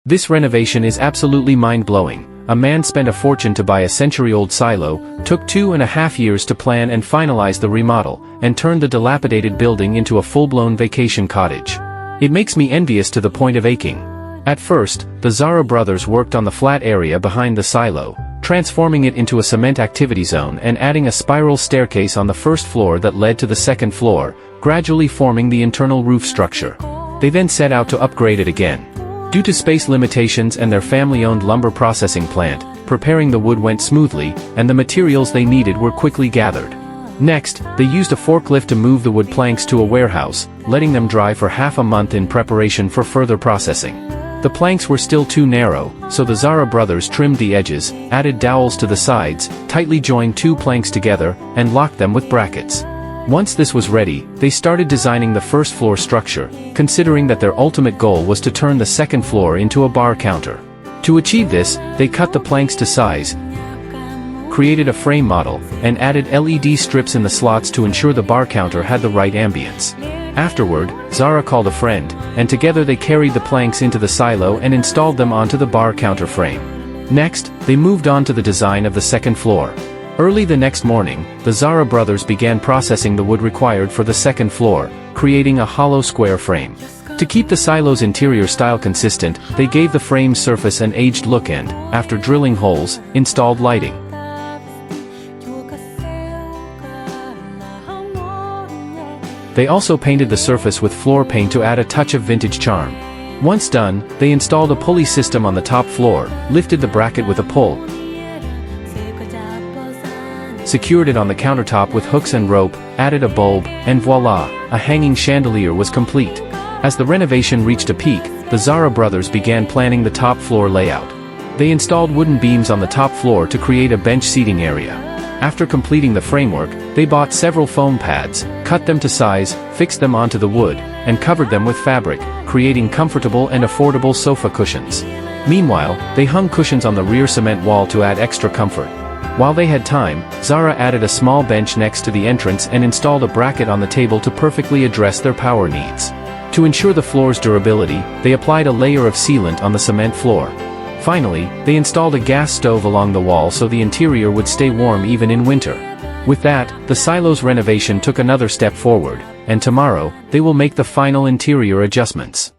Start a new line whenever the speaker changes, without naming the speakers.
This renovation is absolutely mind-blowing. A man spent a fortune to buy a century-old silo, took 2.5 years to plan and finalize the remodel, and turned the dilapidated building into a full-blown vacation cottage. It makes me envious to the point of aching. At first, the Worzalla Brothers worked on the flat area behind the silo, transforming it into a cement activity zone and adding a spiral staircase on the first floor that led to the second floor, gradually forming the internal roof structure. They then set out to upgrade it again. Due to space limitations and their family-owned lumber processing plant, preparing the wood went smoothly, and the materials they needed were quickly gathered. Next, they used a forklift to move the wood planks to a warehouse, letting them dry for half a month in preparation for further processing. The planks were still too narrow, so the Worzalla Brothers trimmed the edges, added dowels to the sides, tightly joined 2 planks together, and locked them with brackets. Once this was ready, they started designing the first floor structure, considering that their ultimate goal was to turn the second floor into a bar counter. To achieve this, they cut the planks to size, created a frame model, and added LED strips in the slots to ensure the bar counter had the right ambience. Afterward, Worzalla called a friend, and together they carried the planks into the silo and installed them onto the bar counter frame. Next, they moved on to the design of the second floor. Early the next morning, the Worzalla Brothers began processing the wood required for the second floor, creating a hollow square frame. To keep the silo's interior style consistent, they gave the frame's surface an aged look and, after drilling holes, installed lighting. They also painted the surface with floor paint to add a touch of vintage charm. Once done, they installed a pulley system on the top floor, lifted the bracket with a pull, secured it on the countertop with hooks and rope, added a bulb, and voila, a hanging chandelier was complete. As the renovation reached a peak, the Worzalla Brothers began planning the top floor layout. They installed wooden beams on the top floor to create a bench seating area. After completing the framework, they bought several foam pads, cut them to size, fixed them onto the wood, and covered them with fabric, creating comfortable and affordable sofa cushions. Meanwhile, they hung cushions on the rear cement wall to add extra comfort. While they had time, Worzalla added a small bench next to the entrance and installed a bracket on the table to perfectly address their power needs. To ensure the floor's durability, they applied a layer of sealant on the cement floor. Finally, they installed a gas stove along the wall so the interior would stay warm even in winter. With that, the silo's renovation took another step forward, and tomorrow, they will make the final interior adjustments.